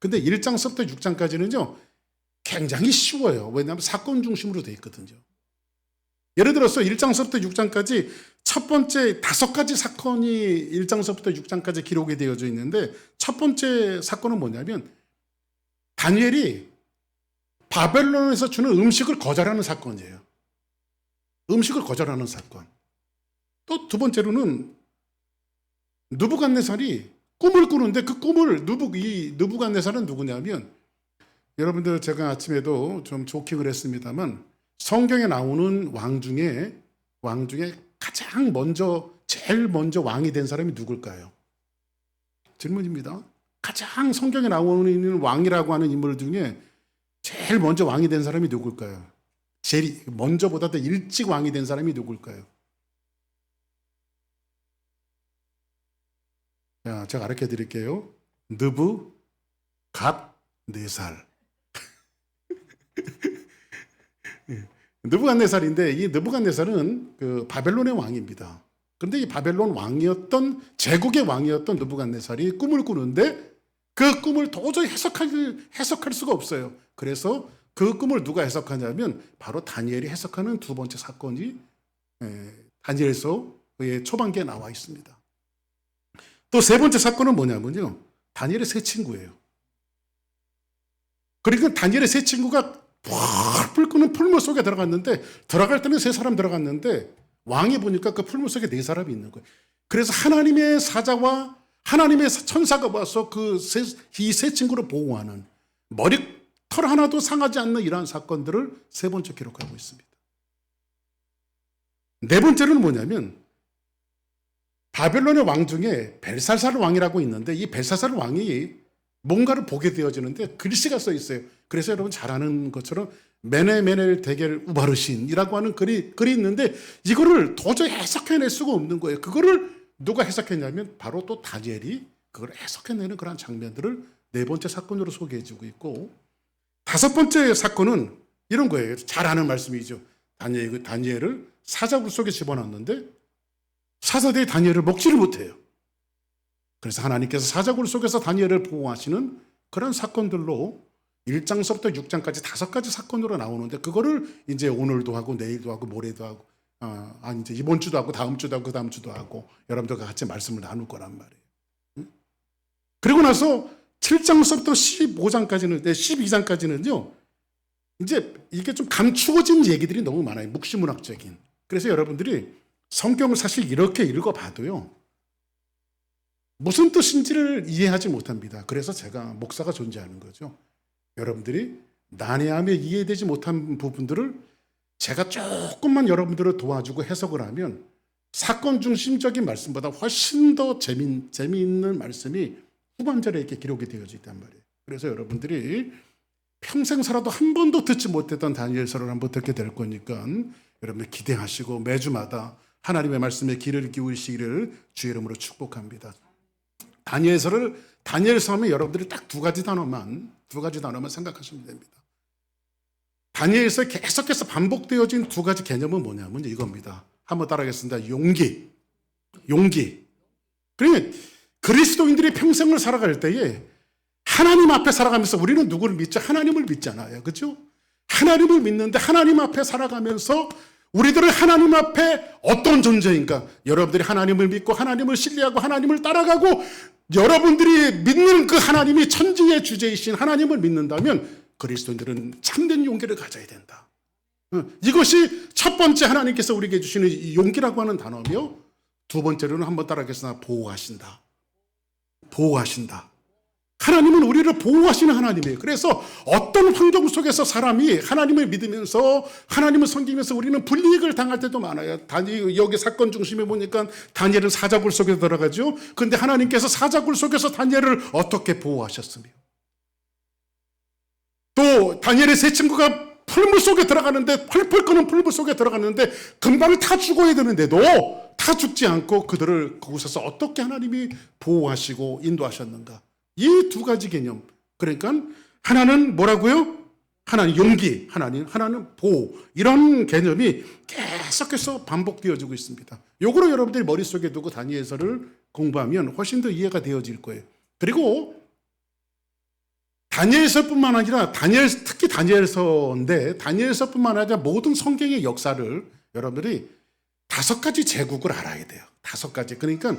근데 1장서부터 6장까지는요 굉장히 쉬워요. 왜냐하면 사건 중심으로 되어 있거든요. 예를 들어서 1장서부터 6장까지 첫 번째 5가지 사건이 1장서부터 6장까지 기록이 되어져 있는데, 첫 번째 사건은 뭐냐면 다니엘이 바벨론에서 주는 음식을 거절하는 사건이에요. 음식을 거절하는 사건. 또 두 번째로는 느부갓네살이 꿈을 꾸는데, 그 꿈을 이 느부갓네살은 누구냐면, 여러분들 제가 아침에도 좀 조킹을 했습니다만 성경에 나오는 왕 중에 가장 먼저 제일 먼저 왕이 된 사람이 누굴까요? 질문입니다. 가장 성경에 나오는 왕이라고 하는 인물 중에 제일 먼저 왕이 된 사람이 누굴까요? 제일 먼저보다 더 일찍 왕이 된 사람이 누굴까요? 자, 제가 가르쳐 드릴게요. 느부갓네살. 느부갓네살인데, 이 느부갓네살은 그 바벨론의 왕입니다. 그런데 이 바벨론 왕이었던, 제국의 왕이었던 느부갓네살이 꿈을 꾸는데 그 꿈을 도저히 해석할 수가 없어요. 그래서 그 꿈을 누가 해석하냐면 바로 다니엘이 해석하는 두 번째 사건이 다니엘서의 초반기에 나와 있습니다. 또 세 번째 사건은 뭐냐면요, 다니엘의 세 친구예요. 그러니까 다니엘의 세 친구가 풀 끄는 풀물 속에 들어갔는데, 들어갈 때는 세 사람 들어갔는데 왕이 보니까 그 풀물 속에 네 사람이 있는 거예요. 그래서 하나님의 사자와 하나님의 천사가 와서 이 세 친구를 보호하는, 머리털 하나도 상하지 않는 이러한 사건들을 세 번째 기록하고 있습니다. 네 번째는 뭐냐면 바벨론의 왕 중에 벨사살 왕이라고 있는데, 이 벨사살 왕이 뭔가를 보게 되어지는데 글씨가 써 있어요. 그래서 여러분 잘 아는 것처럼 메네메넬 데겔 우바르신이라고 하는 글이 있는데, 이거를 도저히 해석해낼 수가 없는 거예요. 그거를 누가 해석했냐면 바로 또 다니엘이 그걸 해석해내는 그런 장면들을 네 번째 사건으로 소개해주고 있고, 다섯 번째 사건은 이런 거예요. 잘 아는 말씀이죠. 다니엘을 사자굴 속에 집어넣었는데 사자들이 다니엘을 먹지를 못해요. 그래서 하나님께서 사자굴 속에서 다니엘을 보호하시는 그런 사건들로 1장서부터 6장까지 5가지 사건으로 나오는데, 그거를 이제 오늘도 하고 내일도 하고 모레도 하고 이제 이번 주도 하고 다음 주도 하고 그다음 주도 하고 여러분들과 같이 말씀을 나눌 거란 말이에요. 그리고 나서 7장서부터 12장까지는요 이제 이게 좀 감추어진 얘기들이 너무 많아요. 묵시문학적인. 그래서 여러분들이 성경을 사실 이렇게 읽어봐도요 무슨 뜻인지를 이해하지 못합니다. 그래서 제가 목사가 존재하는 거죠. 여러분들이 난해하며 이해되지 못한 부분들을 제가 조금만 여러분들을 도와주고 해석을 하면 사건 중심적인 말씀보다 훨씬 더 재미있는 말씀이 후반절에 이렇게 기록이 되어져 있단 말이에요. 그래서 여러분들이 평생 살아도 한 번도 듣지 못했던 다니엘서를 한번 듣게 될 거니까 여러분들 기대하시고 매주마다 하나님의 말씀에 귀를 기울이시기를 주의 이름으로 축복합니다. 다니엘서 하면 여러분들이 딱 두 가지 단어만 생각하시면 됩니다. 다니엘서 계속해서 반복되어진 두 가지 개념은 뭐냐면 이겁니다. 한번 따라하겠습니다. 용기. 그러니까 그리스도인들이 평생을 살아갈 때에 하나님 앞에 살아가면서 우리는 누구를 믿죠? 하나님을 믿잖아요. 그렇죠? 하나님을 믿는데 하나님 앞에 살아가면서 우리들은 하나님 앞에 어떤 존재인가? 여러분들이 하나님을 믿고 하나님을 신뢰하고 하나님을 따라가고 여러분들이 믿는 그 하나님이 천지의 주제이신 하나님을 믿는다면 그리스도인들은 참된 용기를 가져야 된다. 이것이 첫 번째 하나님께서 우리에게 주시는 용기라고 하는 단어며, 두 번째로는 한번 따라하겠습니다. 보호하신다. 하나님은 우리를 보호하시는 하나님이에요. 그래서 어떤 환경 속에서 사람이 하나님을 믿으면서 하나님을 섬기면서 우리는 불이익을 당할 때도 많아요. 여기 사건 중심에 보니까 다니엘은 사자굴 속에 들어가죠. 그런데 하나님께서 사자굴 속에서 다니엘을 어떻게 보호하셨으며, 또 다니엘의 세 친구가 풀물 속에 들어가는데, 펄펄 끄는 풀물 속에 들어갔는데 금방 다 죽어야 되는데도 다 죽지 않고 그들을 그곳에서 어떻게 하나님이 보호하시고 인도하셨는가. 이 두 가지 개념. 그러니까 하나는 뭐라고요? 하나는 용기, 하나는 보호. 이런 개념이 계속해서 반복되어지고 있습니다. 요거로 여러분들이 머릿속에 두고 다니엘서를 공부하면 훨씬 더 이해가 되어질 거예요. 그리고 다니엘서뿐만 아니라 특히 다니엘서인데 다니엘서뿐만 아니라 모든 성경의 역사를 여러분들이 5가지 제국을 알아야 돼요. 5가지. 그러니까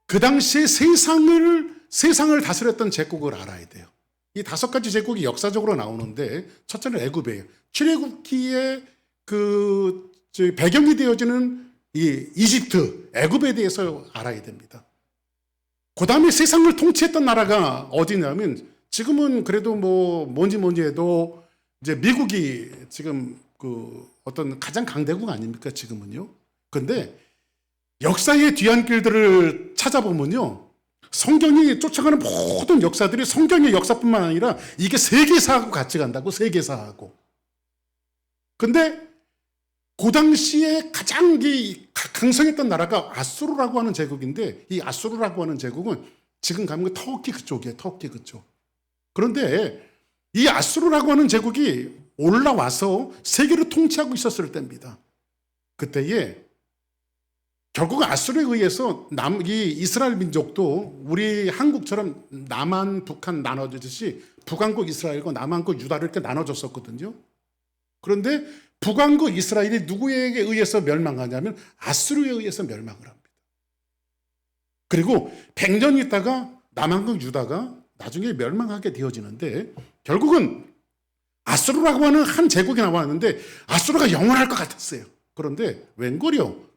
그 당시에 세상을 다스렸던 제국을 알아야 돼요. 이 5가지 제국이 역사적으로 나오는데 첫째는 애굽이에요. 출애굽기의 배경이 되어지는 이 이집트, 애굽에 대해서 알아야 됩니다. 그 다음에 세상을 통치했던 나라가 어디냐면 지금은 그래도 뭔지 해도 이제 미국이 지금 어떤 가장 강대국 아닙니까 지금은요. 근데 역사의 뒤안길들을 찾아보면요. 성경이 쫓아가는 모든 역사들이 성경의 역사뿐만 아니라 이게 세계사하고 같이 간다고 세계사하고. 근데 그 당시에 가장 강성했던 나라가 아수르라고 하는 제국인데 이 아수르라고 하는 제국은 지금 가면 터키 그쪽이에요. 터키 그쪽. 그런데 이 아수르라고 하는 제국이 올라와서 세계를 통치하고 있었을 때입니다. 그때에 결국 아수르에 의해서 이 이스라엘 민족도 우리 한국처럼 남한, 북한 나눠지듯이 북한국 이스라엘과 남한국 유다를 이렇게 나눠졌었거든요. 그런데 북왕국 이스라엘이 누구에게 의해서 멸망하냐면 아수르에 의해서 멸망을 합니다. 그리고 100년 있다가 남한국 유다가 나중에 멸망하게 되어지는데 결국은 아수르라고 하는 한 제국이 나왔는데 아수르가 영원할 것 같았어요. 그런데 웬걸요?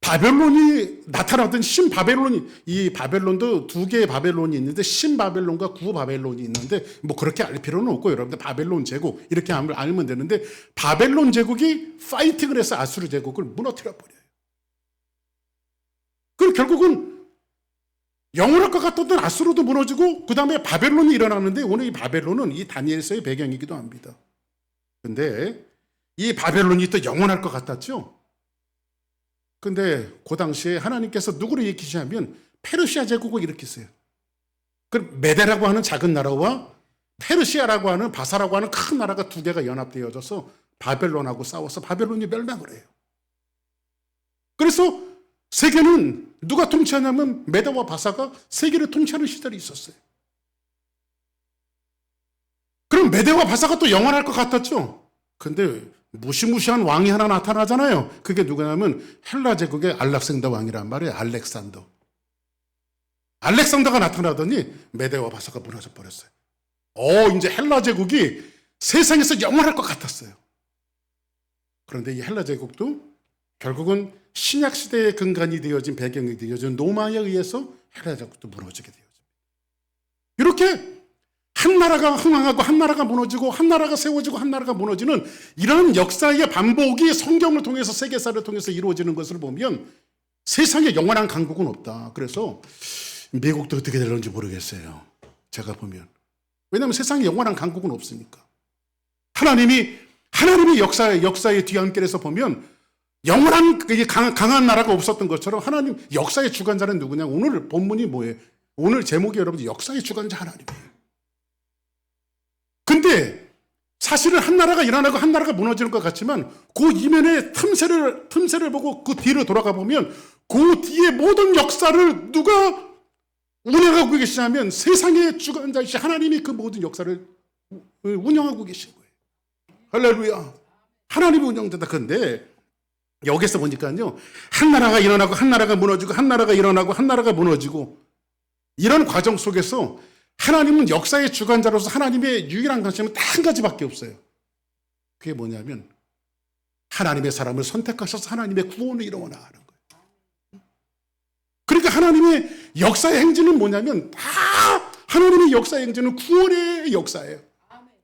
바벨론이 나타나던 신바벨론이, 이 바벨론도 2개의 바벨론이 있는데 신바벨론과 구바벨론이 있는데 그렇게 알 필요는 없고 여러분들 바벨론 제국 이렇게 알면 되는데 바벨론 제국이 파이팅을 해서 아수르 제국을 무너뜨려 버려요. 그럼 결국은 영원할 것 같던 아수르도 무너지고 그 다음에 바벨론이 일어나는데 오늘 이 바벨론은 이 다니엘서의 배경이기도 합니다. 근데 이 바벨론이 또 영원할 것 같았죠. 근데 그 당시에 하나님께서 누구를 일으키시냐면 페르시아 제국을 일으켰어요. 그 메데라고 하는 작은 나라와 페르시아라고 하는 바사라고 하는 큰 나라가 2개가 연합되어져서 바벨론하고 싸워서 바벨론이 멸망을 해요. 그래서 세계는 누가 통치하냐면 메데와 바사가 세계를 통치하는 시절이 있었어요. 그럼 메데와 바사가 또 영원할 것 같았죠. 근데 무시무시한 왕이 하나 나타나잖아요. 그게 누구냐면 헬라 제국의 알렉산더 왕이란 말이에요. 알렉산더가 나타나더니 메데와 바사가 무너져 버렸어요. 이제 헬라 제국이 세상에서 영원할 것 같았어요. 그런데 이 헬라 제국도 결국은 신약 시대의 근간이 되어진 배경이 되어진 로마에 의해서 헬라 제국도 무너지게 되어집니다. 이렇게 한 나라가 흥황하고 한 나라가 무너지고 한 나라가 세워지고 한 나라가 무너지는 이런 역사의 반복이 성경을 통해서 세계사를 통해서 이루어지는 것을 보면 세상에 영원한 강국은 없다. 그래서 미국도 어떻게 될런지 모르겠어요. 제가 보면. 왜냐하면 세상에 영원한 강국은 없으니까. 하나님의 역사의 뒤안길에서 보면 영원한 강한 나라가 없었던 것처럼 하나님 역사의 주관자는 누구냐? 오늘 본문이 뭐예요? 오늘 제목이 여러분들 역사의 주관자 하나님이에요. 근데 사실은 한 나라가 일어나고 한 나라가 무너지는 것 같지만 그 이면의 틈새를 보고 그 뒤로 돌아가 보면 그 뒤에 모든 역사를 누가 운영하고 계시냐면 세상의 주관자이신 하나님이 그 모든 역사를 운영하고 계신 거예요. 할렐루야. 하나님이 운영된다. 그런데 여기서 보니까요. 한 나라가 일어나고 한 나라가 무너지고 한 나라가 일어나고 한 나라가 무너지고 이런 과정 속에서 하나님은 역사의 주관자로서 하나님의 유일한 관심은 딱 한 가지밖에 없어요. 그게 뭐냐면 하나님의 사람을 선택하셔서 하나님의 구원을 이루어 나가는 거예요. 그러니까 하나님의 역사의 행진은 뭐냐면 다 하나님의 역사의 행진은 구원의 역사예요.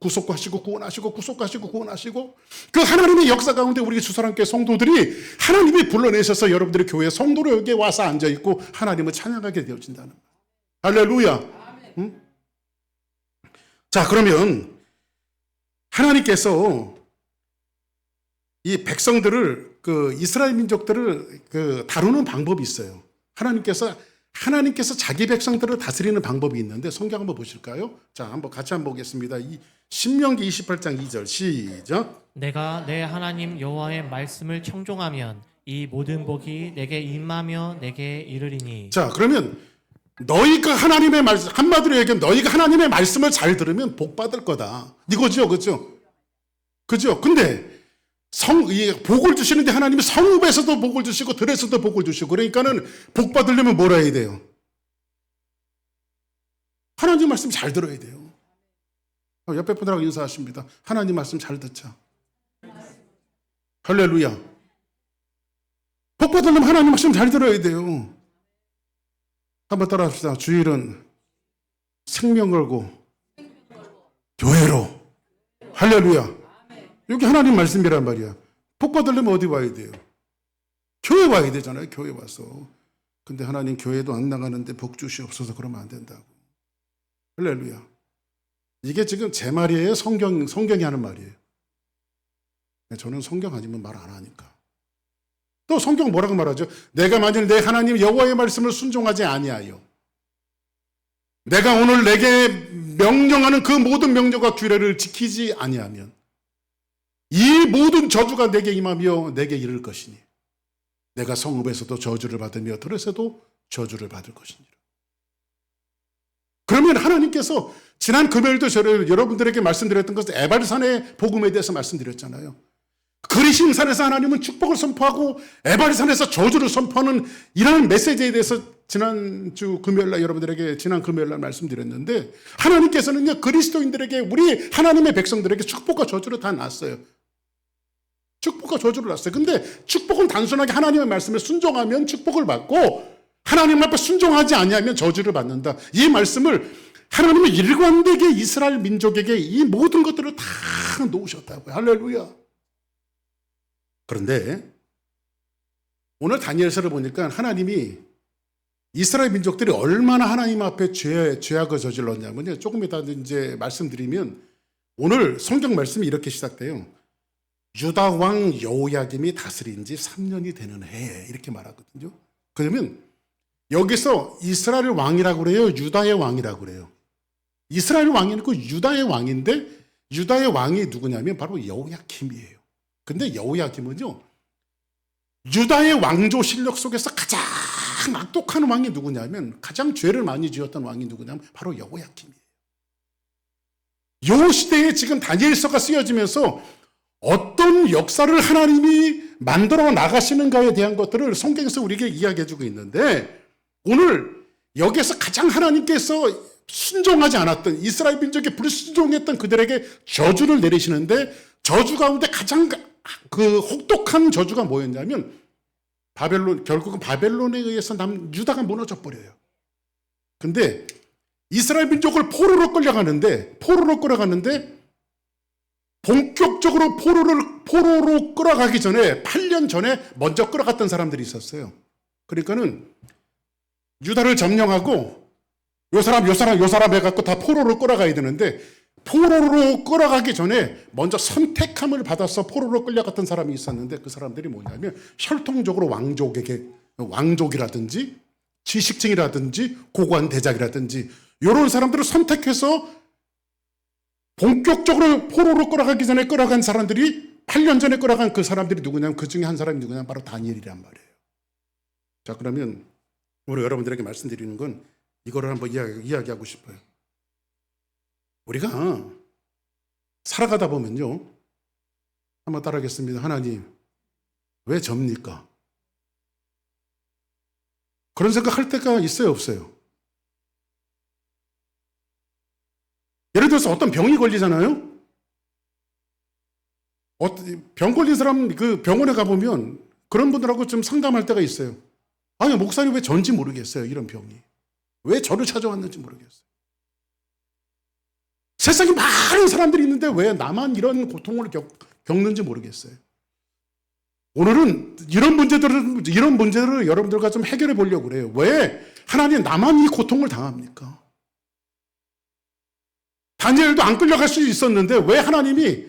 구속하시고 구원하시고 구속하시고 구원하시고 그 하나님의 역사 가운데 우리 주사랑교회 성도들이 하나님이 불러내셔서 여러분들의 교회 성도로 여기에 와서 앉아있고 하나님을 찬양하게 되어진다는 거예요. 할렐루야. 응? 자, 그러면 하나님께서 이 백성들을 이스라엘 민족들을 다루는 방법이 있어요. 하나님께서 자기 백성들을 다스리는 방법이 있는데 성경 한번 보실까요? 자, 같이 한번 보겠습니다. 신명기 28장 2절 시작. 내가 내 하나님 여호와의 말씀을 청종하면 이 모든 복이 내게 임하며 내게 이르리니. 자, 그러면 너희가 하나님의 말씀, 한마디로 얘기하면 너희가 하나님의 말씀을 잘 들으면 복 받을 거다. 이거죠, 그죠? 그죠? 근데 복을 주시는데 하나님이 성읍에서도 복을 주시고 들에서도 복을 주시고, 그러니까는 복 받으려면 뭐라 해야 돼요? 하나님 말씀 잘 들어야 돼요. 옆에 분들하고 인사하십니다. 하나님 말씀 잘 듣자. 할렐루야. 복 받으려면 하나님 말씀 잘 들어야 돼요. 한번 따라 합시다. 주일은 생명 걸고 교회로. 할렐루야. 여기 하나님 말씀이란 말이야. 복 받으려면 어디 와야 돼요? 교회 와야 되잖아요. 교회 와서. 근데 하나님 교회도 안 나가는데 복 주시옵소서 그러면 안 된다고. 할렐루야. 이게 지금 제 말이에요? 성경이 하는 말이에요? 저는 성경 아니면 말 안 하니까. 또 성경 뭐라고 말하죠? 내가 만일 내 하나님 여호와의 말씀을 순종하지 아니하여 내가 오늘 내게 명령하는 그 모든 명령과 규례를 지키지 아니하면 이 모든 저주가 내게 임하며 내게 이를 것이니 내가 성읍에서도 저주를 받으며 들에서도 저주를 받을 것이니라. 그러면 하나님께서 지난 금요일도 저를 여러분들에게 말씀드렸던 것은 에발산의 복음에 대해서 말씀드렸잖아요. 그리심산에서 하나님은 축복을 선포하고 에발산에서 저주를 선포하는 이런 메시지에 대해서 지난주 금요일날 여러분들에게 지난 금요일날 말씀드렸는데, 하나님께서는요 그리스도인들에게, 우리 하나님의 백성들에게 축복과 저주를 다 놨어요. 축복과 저주를 놨어요. 근데 축복은 단순하게 하나님의 말씀에 순종하면 축복을 받고, 하나님 앞에 순종하지 아니하면 저주를 받는다. 이 말씀을 하나님의 일관되게 이스라엘 민족에게 이 모든 것들을 다 놓으셨다고요. 할렐루야. 그런데 오늘 다니엘서를 보니까 하나님이 이스라엘 민족들이 얼마나 하나님 앞에 죄악을 저질렀냐면요, 조금 이따 이제 말씀드리면, 오늘 성경 말씀이 이렇게 시작돼요. 유다 왕 여호야김이 다스린 지 3년이 되는 해에 이렇게 말하거든요. 그러면 여기서 이스라엘 왕이라고 그래요? 유다의 왕이라고 그래요? 이스라엘 왕이 아니고 유다의 왕인데, 유다의 왕이 누구냐면 바로 여호야김이에요. 근데 여호야김은요, 유다의 왕조 실력 속에서 가장 악독한 왕이 누구냐면, 가장 죄를 많이 지었던 왕이 누구냐면 바로 여호야김이에요. 요 시대에 지금 다니엘서가 쓰여지면서 어떤 역사를 하나님이 만들어 나가시는가에 대한 것들을 성경에서 우리에게 이야기해주고 있는데, 오늘 여기에서 가장 하나님께서 순종하지 않았던, 이스라엘 민족에 불순종했던 그들에게 저주를 내리시는데, 저주 가운데 가장 그 혹독한 저주가 뭐였냐면, 결국은 바벨론에 의해서 유다가 무너져 버려요. 근데 이스라엘 민족을 포로로 끌어가는데 본격적으로 포로로 끌어가기 전에 8년 전에 먼저 끌어갔던 사람들이 있었어요. 그러니까는 유다를 점령하고 요 사람 해갖고 다 포로로 끌어가야 되는데, 포로로 끌어가기 전에 먼저 선택함을 받아서 포로로 끌려갔던 사람이 있었는데, 그 사람들이 뭐냐면 혈통적으로 왕족이라든지 지식층이라든지 고관 대작이라든지 이런 사람들을 선택해서 본격적으로 포로로 끌어가기 전에 끌어간 사람들이, 8년 전에 끌어간 그 사람들이 누구냐면, 그 중에 한 사람이 누구냐면 바로 다니엘이란 말이에요. 자, 그러면 우리 여러분들에게 말씀드리는 건 이거를 한번 이야기하고 싶어요. 우리가 살아가다 보면요, 한번 따라하겠습니다. 하나님, 왜 접니까? 그런 생각 할 때가 있어요, 없어요? 예를 들어서 어떤 병이 걸리잖아요? 병 걸린 사람 그 병원에 가보면 그런 분들하고 좀 상담할 때가 있어요. 아니, 목사님 왜 전지 모르겠어요, 이런 병이. 왜 저를 찾아왔는지 모르겠어요. 세상에 많은 사람들이 있는데 왜 나만 이런 고통을 겪는지 모르겠어요. 오늘은 이런 문제들을 여러분들과 좀 해결해 보려고 그래요. 왜 하나님 나만 이 고통을 당합니까? 다니엘도 안 끌려갈 수 있었는데 왜 하나님이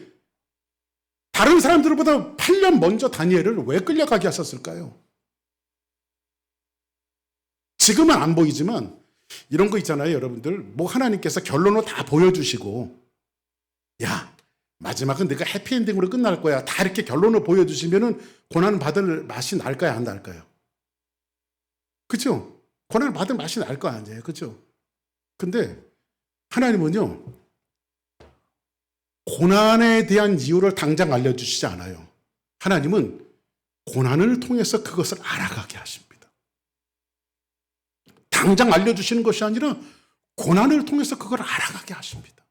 다른 사람들보다 8년 먼저 다니엘을 왜 끌려가게 하셨을까요? 지금은 안 보이지만 이런 거 있잖아요, 여러분들. 뭐 하나님께서 결론을 다 보여주시고, 야, 마지막은 네가 해피엔딩으로 끝날 거야, 다 이렇게 결론을 보여주시면은 고난 받을 맛이 날까요, 안 날까요? 그렇죠? 고난을 받을 맛이 날 거 아니에요. 그죠? 근데 하나님은요, 고난에 대한 이유를 당장 알려주시지 않아요. 하나님은 고난을 통해서 그것을 알아가게 하십니다. 당장 알려주시는 것이 아니라 고난을 통해서 그걸 알아가게 하십니다.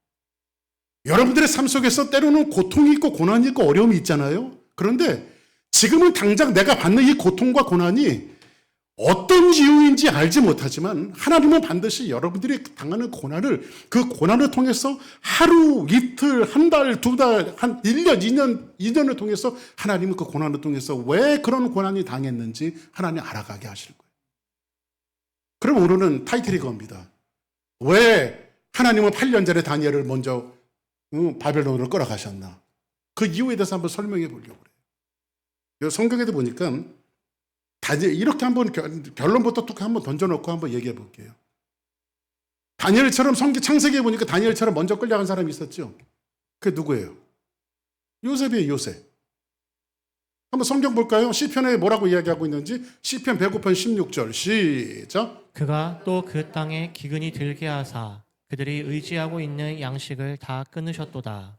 여러분들의 삶 속에서 때로는 고통이 있고 고난이 있고 어려움이 있잖아요. 그런데 지금은 당장 내가 받는 이 고통과 고난이 어떤 이유인지 알지 못하지만 하나님은 반드시 여러분들이 당하는 고난을, 그 고난을 통해서 하루, 이틀, 한 달, 두 달, 한 1년, 2년을 통해서 하나님은 그 고난을 통해서 왜 그런 고난이 당했는지 하나님 알아가게 하실 거예요. 그럼 오늘은 타이틀이 겁니다. 왜 하나님은 8년 전에 다니엘을 먼저 바벨론으로 끌어가셨나? 그 이유에 대해서 한번 설명해 보려고 그래요. 성경에도 보니까 이렇게 한번 결론부터 뚝 한번 던져놓고 한번 얘기해 볼게요. 다니엘처럼 창세기에 보니까 다니엘처럼 먼저 끌려간 사람이 있었죠. 그게 누구예요? 요셉이에요. 요셉. 한번 성경 볼까요? 시편에 뭐라고 이야기하고 있는지. 시편 105편 16절 시작. 그가 또 그 땅에 기근이 들게 하사 그들이 의지하고 있는 양식을 다 끊으셨도다.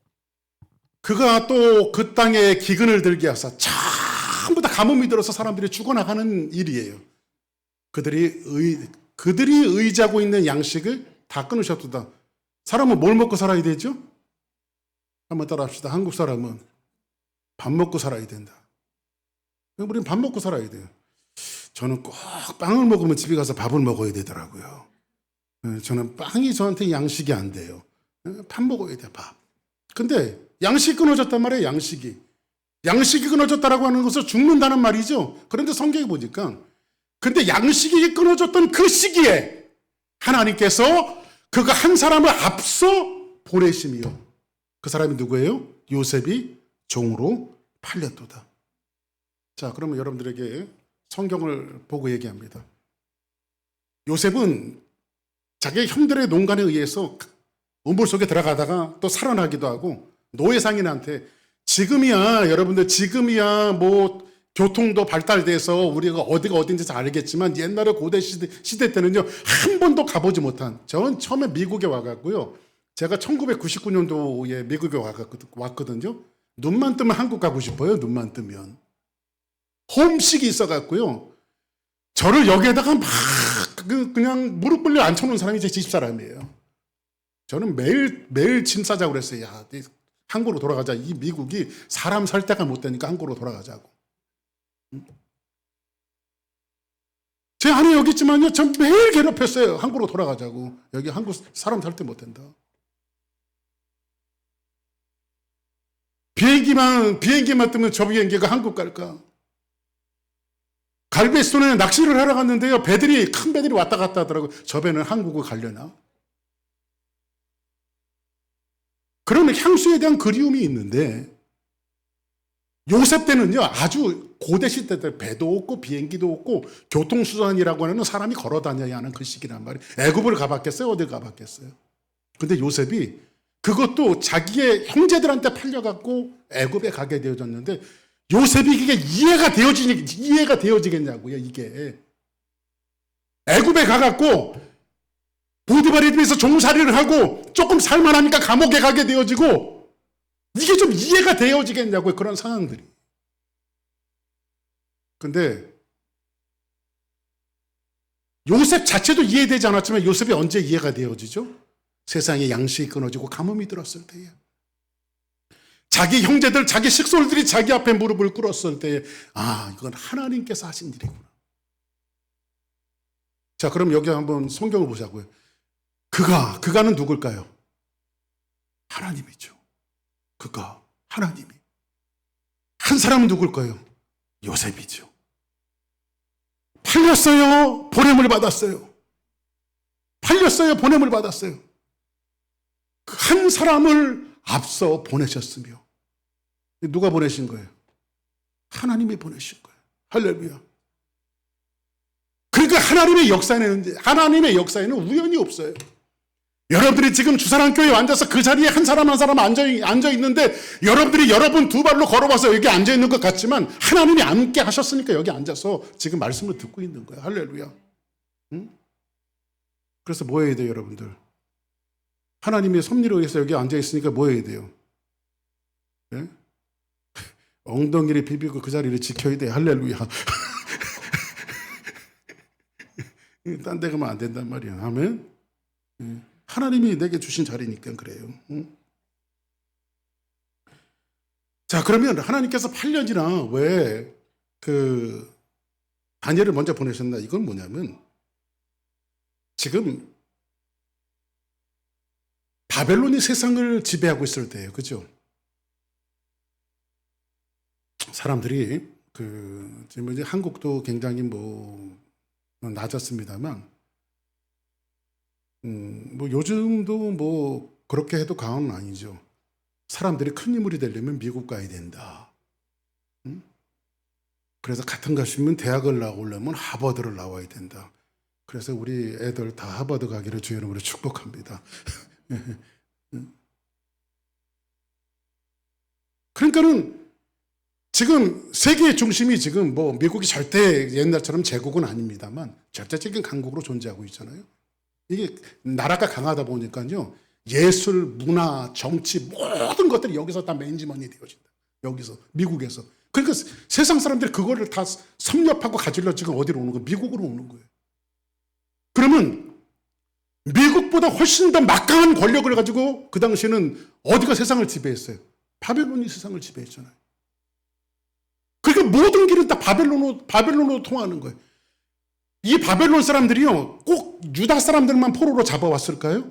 그가 또 그 땅에 기근을 들게 하사 전부 다 가뭄이 들어서 사람들이 죽어나가는 일이에요. 그들이 의지하고 있는 양식을 다 끊으셨도다. 사람은 뭘 먹고 살아야 되죠? 한번 따라합시다. 한국 사람은 밥 먹고 살아야 된다. 우리는 밥 먹고 살아야 돼요. 저는 꼭 빵을 먹으면 집에 가서 밥을 먹어야 되더라고요. 저는 빵이 저한테 양식이 안 돼요. 밥 먹어야 돼, 밥. 근데 양식이 끊어졌단 말이에요, 양식이. 양식이 끊어졌다라고 하는 것은 죽는다는 말이죠. 그런데 성경에 보니까 근데 양식이 끊어졌던 그 시기에 하나님께서 그가 한 사람을 앞서 보내심이요. 그 사람이 누구예요? 요셉이 종으로 팔렸도다. 자, 그러면 여러분들에게 성경을 보고 얘기합니다. 요셉은 자기 형들의 농간에 의해서 우물 속에 들어가다가 또 살아나기도 하고 노예상인한테 지금이야, 여러분들 지금이야 뭐 교통도 발달돼서 우리가 어디가 어딘지 잘 알겠지만 옛날에 고대 시대 때는요 한 번도 가보지 못한, 저는 처음에 미국에 와갖고요, 제가 1999년도에 미국에 왔거든요. 눈만 뜨면 한국 가고 싶어요. 눈만 뜨면 홈식이 있어갖고요, 저를 여기에다가 막 그냥 무릎 꿇려 앉혀놓은 사람이 제 집사람이에요. 저는 매일 짐 싸자고 그랬어요. 야, 한국으로 돌아가자. 이 미국이 사람 살 데가 못 되니까 한국으로 돌아가자고. 제 아내 여기 있지만요, 전 매일 괴롭혔어요. 한국으로 돌아가자고. 여기 한국 사람 살 데 못 된다. 비행기만 뜨면 저 비행기가 한국 갈까? 갈베스톤에 낚시를 하러 갔는데요, 큰 배들이 왔다 갔다 하더라고요. 저 배는 한국을 가려나? 그런 향수에 대한 그리움이 있는데, 요셉 때는요, 아주 고대 시대 때 배도 없고 비행기도 없고 교통수단이라고 하는 사람이 걸어 다녀야 하는 그 시기란 말이에요. 애굽을 가봤겠어요? 어딜 가봤겠어요? 근데 요셉이 그것도 자기의 형제들한테 팔려갖고 애굽에 가게 되어졌는데, 요셉이 그게 이해가 되어지겠냐고요, 이게. 애굽에 가갖고 보디발에 비해서 종살이를 하고 조금 살만하니까 감옥에 가게 되어지고, 이게 좀 이해가 되어지겠냐고요, 그런 상황들이. 근데 요셉 자체도 이해되지 않았지만 요셉이 언제 이해가 되어지죠? 세상에 양식이 끊어지고 가뭄이 들었을 때에, 자기 형제들, 자기 식솔들이 자기 앞에 무릎을 꿇었을 때에, 아, 이건 하나님께서 하신 일이구나. 자, 그럼 여기 한번 성경을 보자고요. 그가는 누굴까요? 하나님이죠. 하나님이. 한 사람은 누굴까요? 요셉이죠. 팔렸어요. 보냄을 받았어요. 그 한 사람을 앞서 보내셨으며, 누가 보내신 거예요? 하나님이 보내신 거예요. 할렐루야. 그러니까 하나님의 역사에는 우연이 없어요. 여러분들이 지금 주사랑교회에 앉아서 그 자리에 한 사람 앉아 있는데, 여러분들이 여러분 두 발로 걸어와서 여기 앉아 있는 것 같지만 하나님이 함께 하셨으니까 여기 앉아서 지금 말씀을 듣고 있는 거예요. 할렐루야. 응? 그래서 뭐 해야 돼요, 여러분들? 하나님의 섭리로 의해서 여기 앉아 있으니까 뭐 해야 돼요? 예? 엉덩이를 비비고 그 자리를 지켜야 돼. 할렐루야. 딴 데 가면 안 된단 말이야. 아멘. 하나님이 내게 주신 자리니까 그래요. 응? 자, 그러면 하나님께서 8년이나 왜 다니엘을 먼저 보내셨나? 이건 뭐냐면 지금 바벨론이 세상을 지배하고 있을 때예요. 그죠? 사람들이 지금 이제 한국도 굉장히 낮았습니다만 뭐 요즘도 뭐 그렇게 해도 과언은 아니죠. 사람들이 큰 인물이 되려면 미국 가야 된다. 응? 그래서 같은 것이면 대학을 나오려면 하버드를 나와야 된다. 그래서 우리 애들 다 하버드 가기를 주의 이름으로 축복합니다. 그러니까는 지금 세계의 중심이 지금 뭐 미국이 절대 옛날처럼 제국은 아닙니다만 절대적인 강국으로 존재하고 있잖아요. 이게 나라가 강하다 보니까요. 예술, 문화, 정치 모든 것들이 여기서 다 매니지먼이 되어진다. 여기서 미국에서. 그러니까 세상 사람들이 그거를 다 섭렵하고 가지려 지금 어디로 오는 거예요? 미국으로 오는 거예요. 그러면 미국보다 훨씬 더 막강한 권력을 가지고 그 당시에는 어디가 세상을 지배했어요? 바벨론이 세상을 지배했잖아요. 그러니까 모든 길은 다 바벨론으로 통하는 거예요. 이 바벨론 사람들이요, 꼭 유다 사람들만 포로로 잡아왔을까요?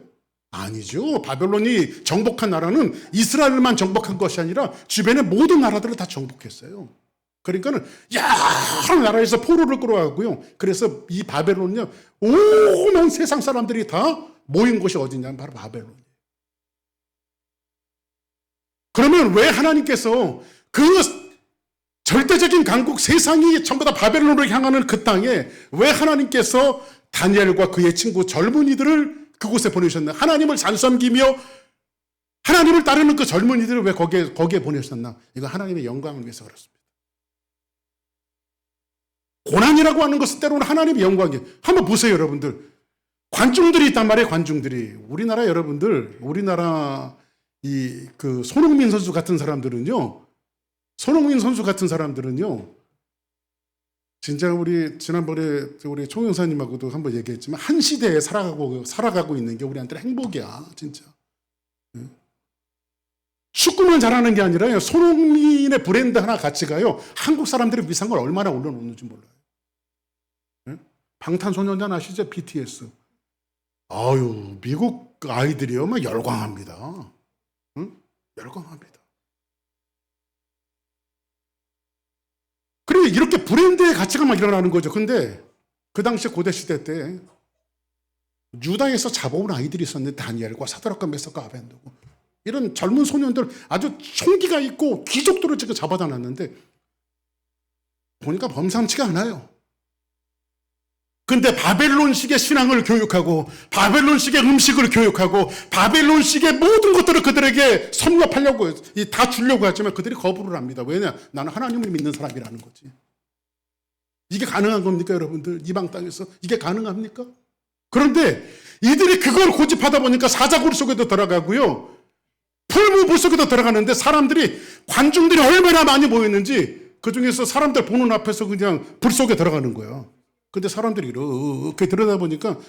아니죠. 바벨론이 정복한 나라는 이스라엘만 정복한 것이 아니라 주변의 모든 나라들을 다 정복했어요. 그러니까는 여러 나라에서 포로를 끌어가고요. 그래서 이 바벨론은요, 온 세상 사람들이 다 모인 곳이 어디냐면 바로 바벨론이에요. 그러면 왜 하나님께서 그 절대적인 강국 세상이 전부 다 바벨론으로 향하는 그 땅에 왜 하나님께서 다니엘과 그의 친구 젊은이들을 그곳에 보내셨나? 하나님을 잘 섬기며 하나님을 따르는 그 젊은이들을 왜 거기에 보내셨나? 이거 하나님의 영광을 위해서 그렇습니다. 고난이라고 하는 것은 때로는 하나님의 영광이에요. 한번 보세요, 여러분들. 관중들이 있단 말이에요, 관중들이. 우리나라 여러분들, 우리나라 손흥민 선수 같은 사람들은요, 진짜 우리 지난번에 우리 총영사님하고도 한번 얘기했지만 한 시대에 살아가고 있는 게 우리한테 행복이야, 진짜. 축구만 잘하는 게 아니라 손흥민의 브랜드 하나 가치가요, 한국 사람들의 위상을 얼마나 올려놓는지 몰라요. 방탄소년단 아시죠? BTS. 아유, 미국 아이들이요, 막 열광합니다. 응? 열광합니다. 그리고 이렇게 브랜드의 가치가 막 일어나는 거죠. 근데 그 당시 고대 시대 때 유다에서 잡아온 아이들이 있었는데 다니엘과 사드락과 메삭과 아벤느고 이런 젊은 소년들 아주 총기가 있고 귀족들을 지금 잡아다 놨는데 보니까 범상치가 않아요. 근데 바벨론식의 신앙을 교육하고 바벨론식의 음식을 교육하고 바벨론식의 모든 것들을 그들에게 섭렵하려고 다 주려고 하지만 그들이 거부를 합니다. 왜냐? 나는 하나님을 믿는 사람이라는 거지. 이게 가능한 겁니까, 여러분들? 이방 땅에서 이게 가능합니까? 그런데 이들이 그걸 고집하다 보니까 사자굴 속에도 들어가고요, 풀무불 속에도 들어가는데 사람들이 관중들이 얼마나 많이 모였는지 그 중에서 사람들 보는 앞에서 그냥 불 속에 들어가는 거야. 근데 사람들이 이렇게 들여다보니까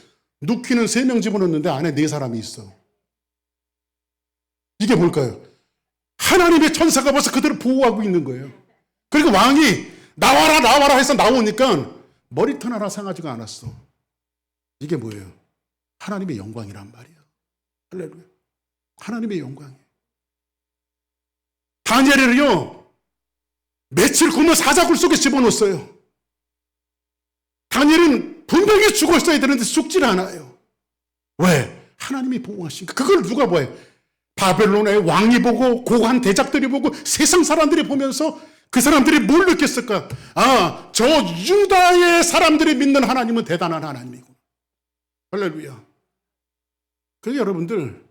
누키는 3명 집어넣는데 안에 4사람이 있어. 이게 뭘까요? 하나님의 천사가 벌써 그들을 보호하고 있는 거예요. 그리고 왕이 나와라 나와라 해서 나오니까 머리털 하나 상하지가 않았어. 이게 뭐예요? 하나님의 영광이란 말이야. 할렐루야. 하나님의 영광이에요. 다니엘을요, 며칠 굶어 사자굴 속에 집어넣었어요. 다니엘은 분명히 죽었어야 되는데 죽질 않아요. 왜? 하나님이 보호하시니까. 그걸 누가 봐요? 바벨론의 왕이 보고 고관 대작들이 보고 세상 사람들이 보면서 그 사람들이 뭘 느꼈을까? 아, 저 유다의 사람들이 믿는 하나님은 대단한 하나님이구나. 할렐루야. 그래서 여러분들,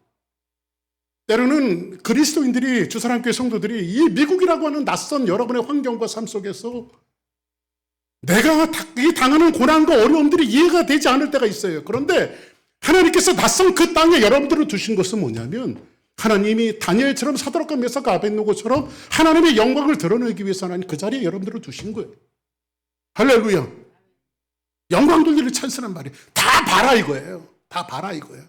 때로는 그리스도인들이, 주사랑교회 성도들이 이 미국이라고 하는 낯선 여러분의 환경과 삶 속에서 내가 이 당하는 고난과 어려움들이 이해가 되지 않을 때가 있어요. 그런데 하나님께서 낯선 그 땅에 여러분들을 두신 것은 뭐냐면 하나님이 다니엘처럼 사드락과 메삭과 아벳노고처럼 하나님의 영광을 드러내기 위해서 하나님 그 자리에 여러분들을 두신 거예요. 할렐루야. 영광 돌리를 찬스란 말이에요. 다 봐라 이거예요. 다 봐라 이거예요.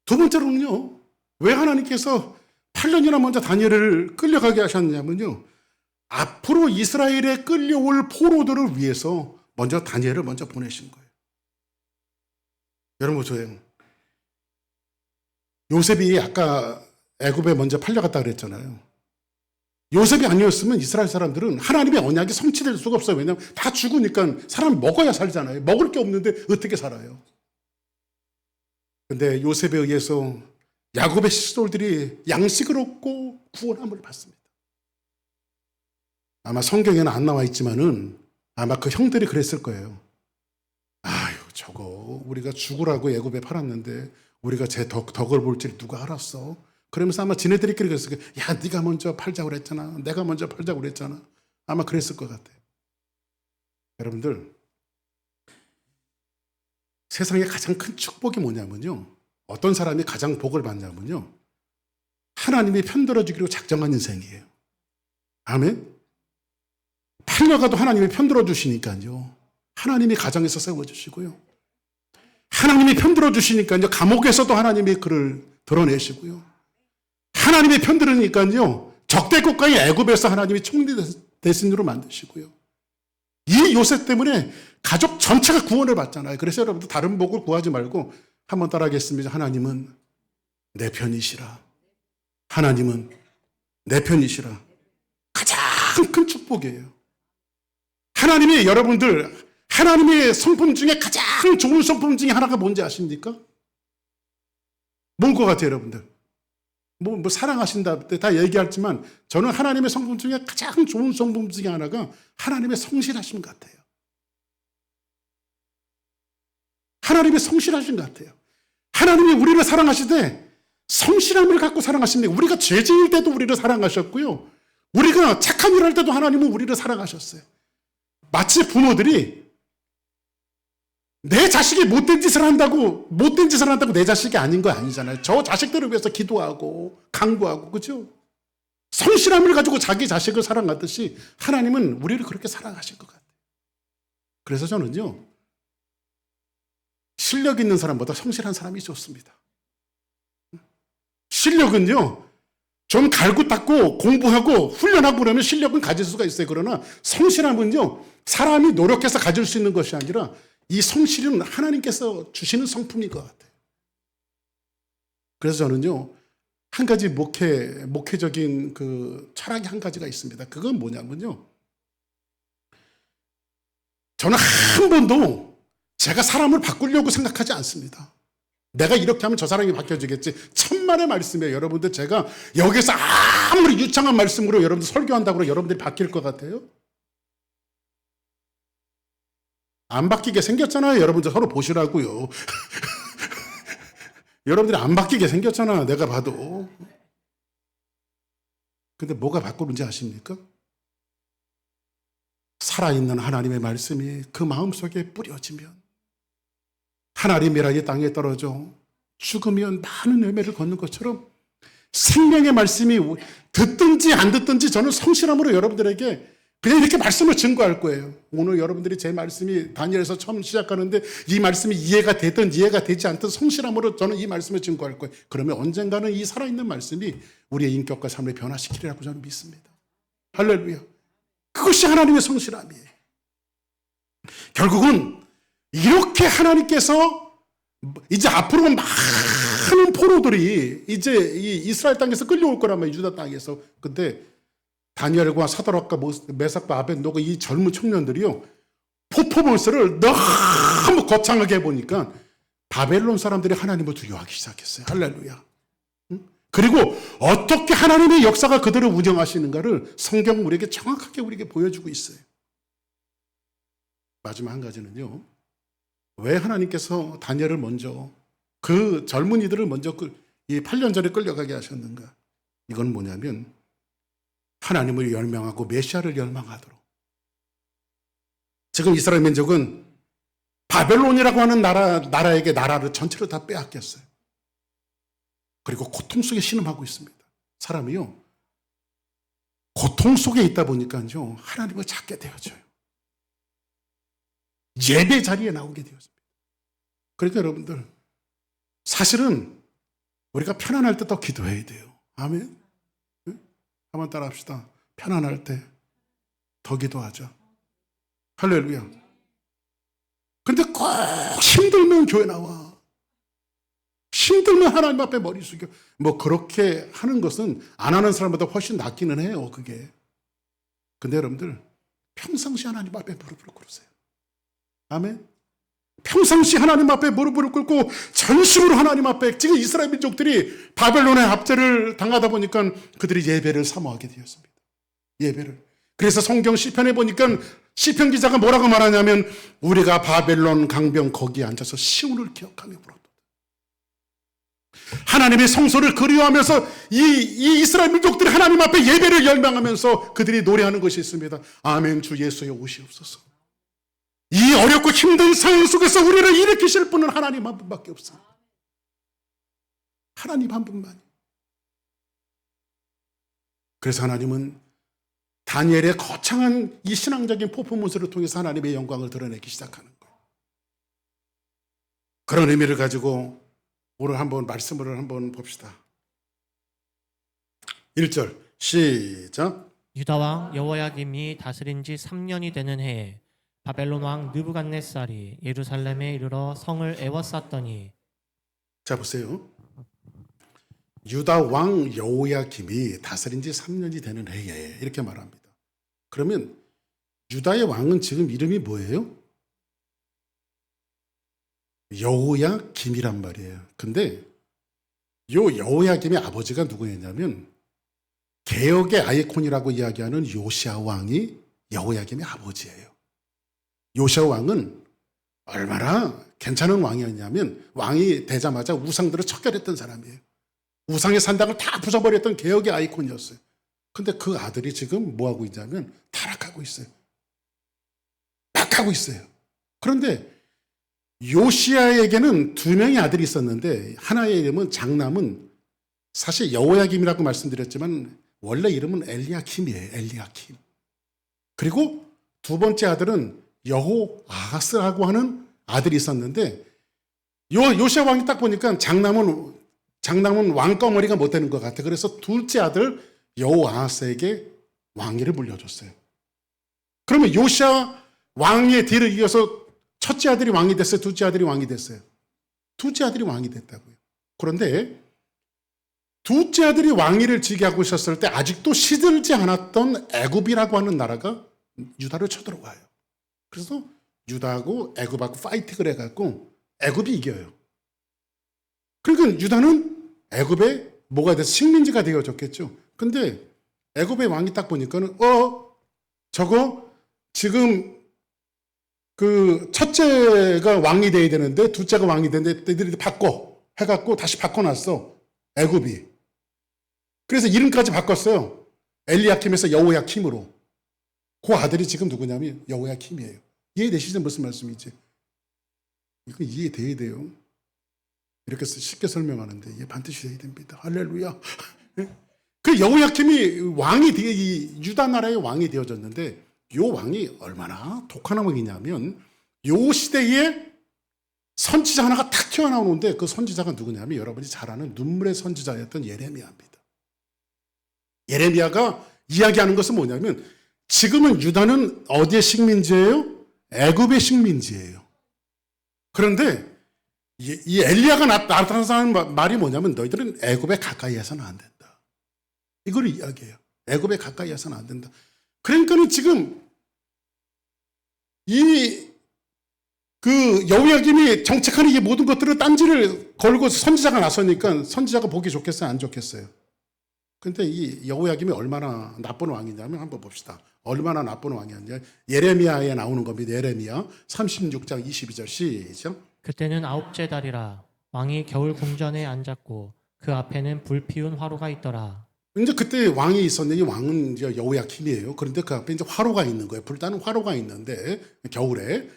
두 번째로는요. 왜 하나님께서 8년이나 먼저 다니엘을 끌려가게 하셨냐면요. 앞으로 이스라엘에 끌려올 포로들을 위해서 먼저 다니엘을 먼저 보내신 거예요. 여러분 보세요. 요셉이 아까 애굽에 먼저 팔려갔다 그랬잖아요. 요셉이 아니었으면 이스라엘 사람들은 하나님의 언약이 성취될 수가 없어요. 왜냐하면 다 죽으니까 사람이 먹어야 살잖아요. 먹을 게 없는데 어떻게 살아요? 근데 요셉에 의해서 야곱의 시솔들이 양식을 얻고 구원함을 받습니다. 아마 성경에는 안 나와 있지만은 아마 그 형들이 그랬을 거예요. 아유, 저거 우리가 죽으라고 애굽에 팔았는데 우리가 제 덕을 볼 줄 누가 알았어? 그러면서 아마 지네들끼리 그랬을 거예요. 야, 네가 먼저 팔자고 그랬잖아. 내가 먼저 팔자고 그랬잖아. 아마 그랬을 것 같아요. 여러분들, 세상에 가장 큰 축복이 뭐냐면요. 어떤 사람이 가장 복을 받냐면요. 하나님이 편들어주기로 작정한 인생이에요. 아멘? 팔려가도 하나님이 편들어 주시니까요. 하나님이 가정에서 세워주시고요. 하나님이 편들어 주시니까요. 감옥에서도 하나님이 그를 드러내시고요. 하나님이 편들으니까요. 적대 국가의 애굽에서 하나님이 총리 대신으로 만드시고요. 이 요셉 때문에 가족 전체가 구원을 받잖아요. 그래서 여러분들 다른 복을 구하지 말고 한번 따라하겠습니다. 하나님은 내 편이시라. 하나님은 내 편이시라. 가장 큰 축복이에요. 하나님이 여러분들 하나님의 성품 중에 가장 좋은 성품 중에 하나가 뭔지 아십니까? 뭔 것 같아요, 여러분들? 뭐 사랑하신다 다 얘기했지만 저는 하나님의 성품 중에 가장 좋은 성품 중에 하나가 하나님의 성실하심 같아요. 하나님의 성실하심 같아요. 하나님이 우리를 사랑하시되 성실함을 갖고 사랑하십니다. 우리가 죄지을 때도 우리를 사랑하셨고요. 우리가 착한 일을 할 때도 하나님은 우리를 사랑하셨어요. 마치 부모들이 내 자식이 못된 짓을 한다고 내 자식이 아닌 거 아니잖아요. 저 자식들을 위해서 기도하고 강구하고, 그렇죠? 성실함을 가지고 자기 자식을 사랑하듯이 하나님은 우리를 그렇게 사랑하실 것 같아요. 그래서 저는요, 실력 있는 사람보다 성실한 사람이 좋습니다. 실력은요, 좀 갈고 닦고 공부하고 훈련하고 그러면 실력은 가질 수가 있어요. 그러나 성실함은요, 사람이 노력해서 가질 수 있는 것이 아니라 이 성실은 하나님께서 주시는 성품인 것 같아요. 그래서 저는요, 한 가지 목회적인 그 철학이 한 가지가 있습니다. 그건 뭐냐면요, 저는 한 번도 제가 사람을 바꾸려고 생각하지 않습니다. 내가 이렇게 하면 저 사람이 바뀌어지겠지. 천만의 말씀이에요. 여러분들, 제가 여기서 아무리 유창한 말씀으로 여러분들 설교한다고 여러분들이 바뀔 것 같아요? 안 바뀌게 생겼잖아요. 여러분들 서로 보시라고요. 여러분들이 안 바뀌게 생겼잖아. 내가 봐도. 근데 뭐가 바꾸는지 아십니까? 살아있는 하나님의 말씀이 그 마음속에 뿌려지면 하나님이라 이 땅에 떨어져 죽으면 많은 열매를 걷는 것처럼 생명의 말씀이 듣든지 안 듣든지 저는 성실함으로 여러분들에게 그냥 이렇게 말씀을 증거할 거예요. 오늘 여러분들이 제 말씀이 다니엘에서 처음 시작하는데 이 말씀이 이해가 되든 이해가 되지 않든 성실함으로 저는 이 말씀을 증거할 거예요. 그러면 언젠가는 이 살아있는 말씀이 우리의 인격과 삶을 변화시키리라고 저는 믿습니다. 할렐루야. 그것이 하나님의 성실함이에요. 결국은 이렇게 하나님께서 이제 앞으로 많은 포로들이 이제 이 이스라엘 땅에서 끌려올 거란 말이에요. 유다 땅에서. 근데 다니엘과 사드락과 메삭과 아벳노고 이 젊은 청년들이요, 퍼포먼스를 너무 거창하게 해보니까 바벨론 사람들이 하나님을 두려워하기 시작했어요. 할렐루야. 그리고 어떻게 하나님의 역사가 그들을 운영하시는가를 성경은 우리에게 정확하게 우리에게 보여주고 있어요. 마지막 한 가지는요, 왜 하나님께서 다니엘을 먼저 그 젊은이들을 먼저 이 8년 전에 끌려가게 하셨는가? 이건 뭐냐면 하나님을 열망하고 메시아를 열망하도록. 지금 이스라엘 민족은 바벨론이라고 하는 나라에게 나라를 전체로 다 빼앗겼어요. 그리고 고통 속에 신음하고 있습니다. 사람이요, 고통 속에 있다 보니까요, 하나님을 찾게 되어져요. 예배 자리에 나오게 되었습니다. 그러니까 여러분들, 사실은 우리가 편안할 때 더 기도해야 돼요. 아멘. 한번 따라 합시다. 편안할 때 더 기도하자. 할렐루야. 근데 꼭 힘들면 교회 나와. 힘들면 하나님 앞에 머리 숙여. 뭐 그렇게 하는 것은 안 하는 사람보다 훨씬 낫기는 해요, 그게. 근데 여러분들, 평상시 하나님 앞에 무릎을 꿇으세요. 아멘. 평상시 하나님 앞에 무릎을 꿇고 전심으로 하나님 앞에, 지금 이스라엘 민족들이 바벨론의 압제를 당하다 보니까 그들이 예배를 사모하게 되었습니다. 예배를. 그래서 성경 시편에 보니까 시편 기자가 뭐라고 말하냐면, 우리가 바벨론 강병 거기에 앉아서 시온을 기억하며 울었다. 하나님의 성소를 그리워하면서 이 이스라엘 민족들이 하나님 앞에 예배를 열망하면서 그들이 노래하는 것이 있습니다. 아멘. 주 예수여 오시옵소서. 이 어렵고 힘든 상황 속에서 우리를 일으키실 분은 하나님 한 분밖에 없습니다. 하나님 한 분만. 그래서 하나님은 다니엘의 거창한 이 신앙적인 퍼포먼스를 통해서 하나님의 영광을 드러내기 시작하는 거예요. 그런 의미를 가지고 오늘 한번 말씀을 한번 봅시다. 1절 시작. 유다 왕 여호야김이 다스린 지 3년이 되는 해에 바벨론 왕 느부갓네살이 예루살렘에 이르러 성을 에워쌌더니. 자 보세요. 유다 왕 여호야김이 다스린 지 3년이 되는 해에 이렇게 말합니다. 그러면 유다의 왕은 지금 이름이 뭐예요? 여호야김이란 말이에요. 근데 요 여호야김의 아버지가 누구였냐면 개혁의 아이콘이라고 이야기하는 요시야 왕이 여호야김의 아버지예요. 요시야 왕은 얼마나 괜찮은 왕이었냐면 왕이 되자마자 우상들을 척결했던 사람이에요. 우상의 산당을 다 부숴버렸던 개혁의 아이콘이었어요. 근데 그 아들이 지금 뭐하고 있냐면 타락하고 있어요. 막 하고 있어요. 그런데 요시야에게는 2명의 아들이 있었는데 하나의 이름은 장남은 사실 여호야김이라고 말씀드렸지만 원래 이름은 엘리야킴이에요. 엘리야킴. 그리고 2번째 아들은 여호아하스라고 하는 아들이 있었는데 요시야 왕이 딱 보니까 장남은 왕꺼머리가 못 되는 것 같아. 그래서 둘째 아들 여호아하스에게 왕위를 물려줬어요. 그러면 요시야 왕의 뒤를 이어서 첫째 아들이 왕이 됐어요? 둘째 아들이 왕이 됐어요? 둘째 아들이 왕이 됐다고요. 그런데 둘째 아들이 왕위를 지배하고 있었을 때 아직도 시들지 않았던 애굽이라고 하는 나라가 유다를 쳐들어와요. 그래서 유다하고 애굽하고 파이팅을 해갖고 애굽이 이겨요. 그러니까 유다는 애굽의 뭐가 돼서 식민지가 되어졌겠죠. 근데 애굽의 왕이 딱 보니까는 저거 지금 그 첫째가 왕이 돼야 되는데 둘째가 왕이 되는데 애들이 바꿔 해갖고 다시 바꿔놨어. 애굽이. 그래서 이름까지 바꿨어요. 엘리야킴에서 여호야킴으로. 그 아들이 지금 누구냐면 여호야킴이에요. 이해되시죠? 무슨 말씀이지? 이거 이해돼야 돼요. 이렇게 쉽게 설명하는데 이해 반드시 돼야 됩니다. 할렐루야. 그 여호야킴이 유다 나라의 왕이 되어졌는데 요 왕이 얼마나 독한 왕이냐면 요 시대에 선지자 하나가 탁 튀어나오는데 그 선지자가 누구냐면 여러분이 잘 아는 눈물의 선지자였던 예레미야입니다. 예레미야가 이야기하는 것은 뭐냐면 지금은 유다는 어디의 식민지예요? 애굽의 식민지예요. 그런데 이 엘리야가 나타나는 말이 뭐냐면 너희들은 애굽에 가까이 해서는 안 된다. 이걸 이야기해요. 애굽에 가까이 해서는 안 된다. 그러니까는 지금 그 여호야김이 정책하는 이 모든 것들을 딴지를 걸고 선지자가 나서니까 선지자가 보기 좋겠어요? 안 좋겠어요? 근데 이 여호야김이 얼마나 나쁜 왕이냐면 한번 봅시다. 얼마나 나쁜 왕이었냐. 예레미야에 나오는 겁니다. 예레미야 36장 22절 시작. 그때는 9째 달이라 왕이 겨울 궁전에 앉았고 그 앞에는 불 피운 화로가 있더라. 이제 그때 왕이 있었는데 이 왕은 이제 여호야킴이에요. 그런데 그 앞에 이제 화로가 있는 거예요. 불타는 화로가 있는데 겨울에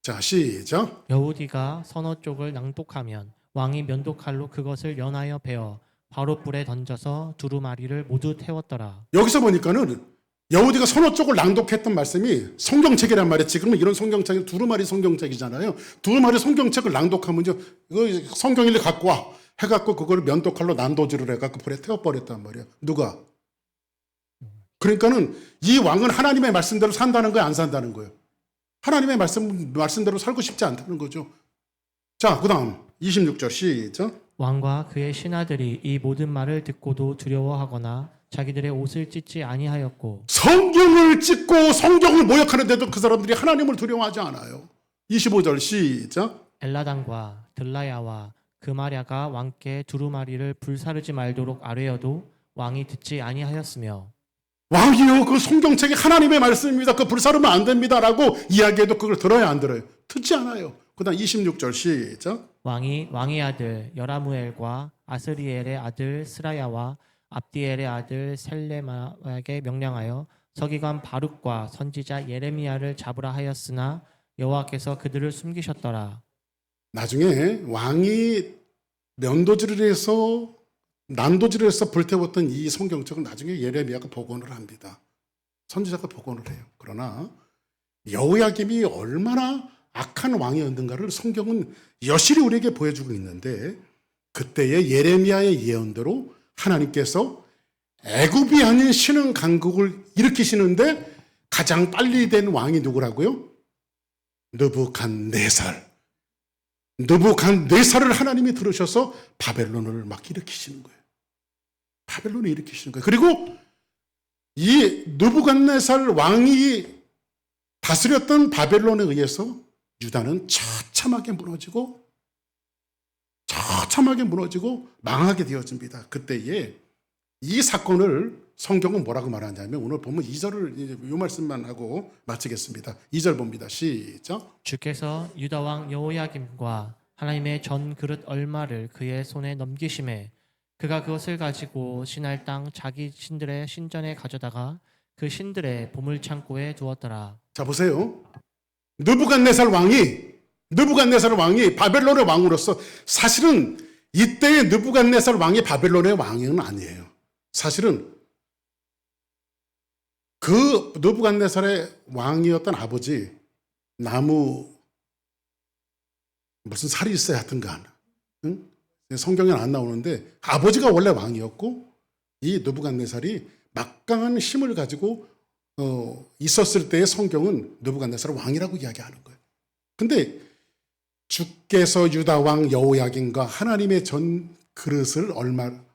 자 시작. 여우디가 선어 쪽을 낭독하면 왕이 면도칼로 그것을 연하여 베어 화롯불에 던져서 두루마리를 모두 태웠더라. 여기서 보니까는 여우디가 선어 쪽을 낭독했던 말씀이 성경책이란 말이에요. 지금은 이런 성경책이 두루마리 성경책이잖아요. 두루마리 성경책을 낭독하면 이거 성경일을 갖고 와 해갖고 그걸 면도칼로 난도질을 해갖고 불에 태워버렸단 말이야. 누가? 그러니까는 이 왕은 하나님의 말씀대로 산다는 거야, 안 산다는 거예요? 하나님의 말씀대로 살고 싶지 않다는 거죠. 자, 그 다음 26절 시작. 왕과 그의 신하들이 이 모든 말을 듣고도 두려워하거나 자기들의 옷을 찢지 아니하였고 성경을 찢고 성경을 모욕하는데도 그 사람들이 하나님을 두려워하지 않아요. 25절 시작. 엘라단과 들라야와 그마랴가 왕께 두루마리를 불사르지 말도록 아뢰어도 왕이 듣지 아니하였으며 왕이요, 그 성경책이 하나님의 말씀입니다. 그 불사르면 안 됩니다라고 이야기해도 그걸 들어야 안 들어요? 듣지 않아요. 그 다음 26절 시작. 왕이 왕의 아들 여라무엘과 아스리엘의 아들 스라야와 압디엘의 아들 셀레마에게 명령하여 서기관 바룩과 선지자 예레미야를 잡으라 하였으나 여호와께서 그들을 숨기셨더라. 나중에 왕이 면도질을 해서 난도질을 해서 불태웠던 이 성경책은 나중에 예레미야가 복원을 합니다. 선지자가 복원을 해요. 그러나 여호야김이 얼마나 악한 왕이었는가를 성경은 여실히 우리에게 보여주고 있는데 그때의 예레미야의 예언대로 하나님께서 애굽이 아닌 신흥 강국을 일으키시는데 가장 빨리 된 왕이 누구라고요? 느부갓네살을 하나님이 들으셔서 바벨론을 막 일으키시는 거예요. 바벨론을 일으키시는 거예요. 그리고 이 느부갓네살 왕이 다스렸던 바벨론에 의해서 유다는 처참하게 무너지고 망하게 되어집니다. 그때에 이 사건을 성경은 뭐라고 말하냐면 오늘 보면 2절을 이 말씀만 하고 마치겠습니다. 2절 봅니다. 시작. 주께서 유다 왕 여호야김과 하나님의 전 그릇 얼마를 그의 손에 넘기심에 그가 그것을 가지고 신할 땅 자기 신들의 신전에 가져다가 그 신들의 보물 창고에 두었더라. 자 보세요. 느부갓네살 왕이 바벨론의 왕으로서 사실은 이때의 느부갓네살 왕이 바벨론의 왕은 아니에요. 사실은 그 느부갓네살의 왕이었던 아버지 나무 무슨 살이 있어야 하든가 응? 성경에는 안 나오는데 아버지가 원래 왕이었고 이 느부갓네살이 막강한 힘을 가지고 있었을 때의 성경은 느부갓네살을 왕이라고 이야기하는 거예요. 근데 주께서 유다 왕 여호야김과 하나님의 전 그릇을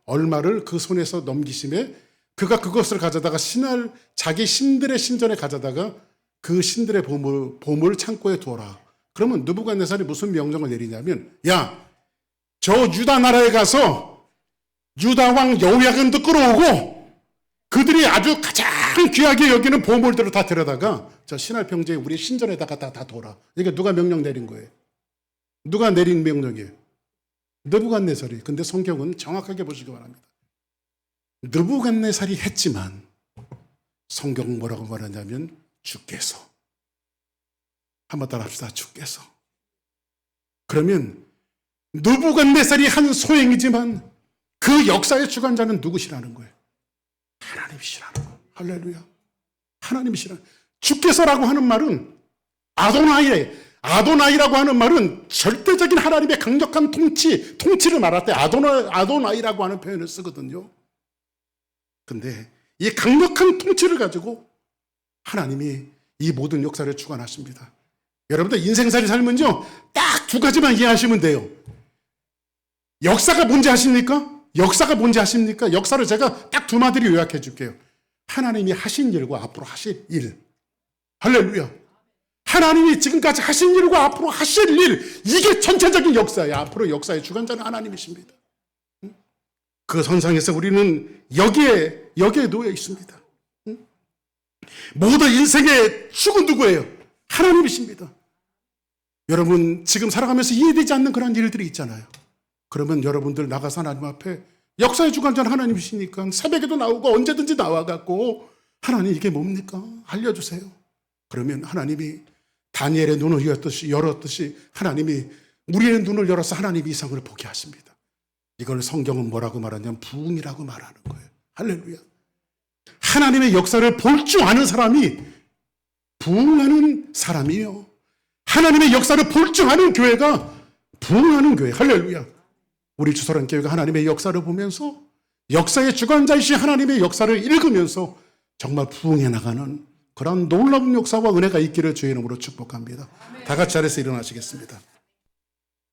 얼마를 그 손에서 넘기심에 그가 그것을 가져다가 자기 신들의 신전에 가져다가 그 신들의 보물 창고에 두어라. 그러면 느부갓네살이 무슨 명령을 내리냐면 야, 저 유다 나라에 가서 유다 왕 여호야김도 끌어오고 그들이 아주 가장 귀하게 여기는 보물들을 다 데려다가 저 신할 평지에 우리 신전에다가 다 둬라. 이게 누가 명령 내린 거예요? 누가 내린 명령이에요? 느부갓네살이. 근데 성경은 정확하게 보시기 바랍니다. 느부갓네살이 했지만 성경은 뭐라고 말하냐면 주께서. 한번 따라 합시다. 주께서. 그러면 느부갓네살이 한 소행이지만 그 역사의 주관자는 누구시라는 거예요? 하나님이시라는 거예요. 할렐루야. 하나님이시라는 거예요. 주께서라고 하는 말은 아도나이라고 하는 말은 절대적인 하나님의 강력한 통치를 말할 때 아도나이라고 하는 표현을 쓰거든요. 근데 이 강력한 통치를 가지고 하나님이 이 모든 역사를 주관하십니다. 여러분들 인생살이 살면요 딱 두 가지만 이해하시면 돼요. 역사가 뭔지 아십니까? 역사를 제가 딱 두 마디로 요약해 줄게요. 하나님이 하신 일과 앞으로 하실 일. 할렐루야. 하나님이 지금까지 하신 일과 앞으로 하실 일, 이게 전체적인 역사예요. 앞으로 역사의 주관자는 하나님이십니다. 그 선상에서 우리는 여기에 놓여 있습니다. 모든 인생의 축은 누구예요? 하나님이십니다. 여러분 지금 살아가면서 이해되지 않는 그런 일들이 있잖아요. 그러면 여러분들 나가서 하나님 앞에 역사의 주관자는 하나님이시니까 새벽에도 나오고 언제든지 나와갖고 하나님 이게 뭡니까? 알려주세요. 그러면 하나님이 다니엘의 눈을 열었듯이 하나님이 우리의 눈을 열어서 하나님이 이상을 보게 하십니다. 이걸 성경은 뭐라고 말하냐면 부흥이라고 말하는 거예요. 할렐루야. 하나님의 역사를 볼 줄 아는 사람이 부흥하는 사람이에요. 하나님의 역사를 볼 줄 아는 교회가 부흥하는 교회. 할렐루야. 우리 주소랑교회가 하나님의 역사를 보면서 역사의 주관자이신 하나님의 역사를 읽으면서 정말 부흥해 나가는 그런 놀라운 역사와 은혜가 있기를 주의 이름으로 축복합니다. 다 같이 자리에서 일어나시겠습니다.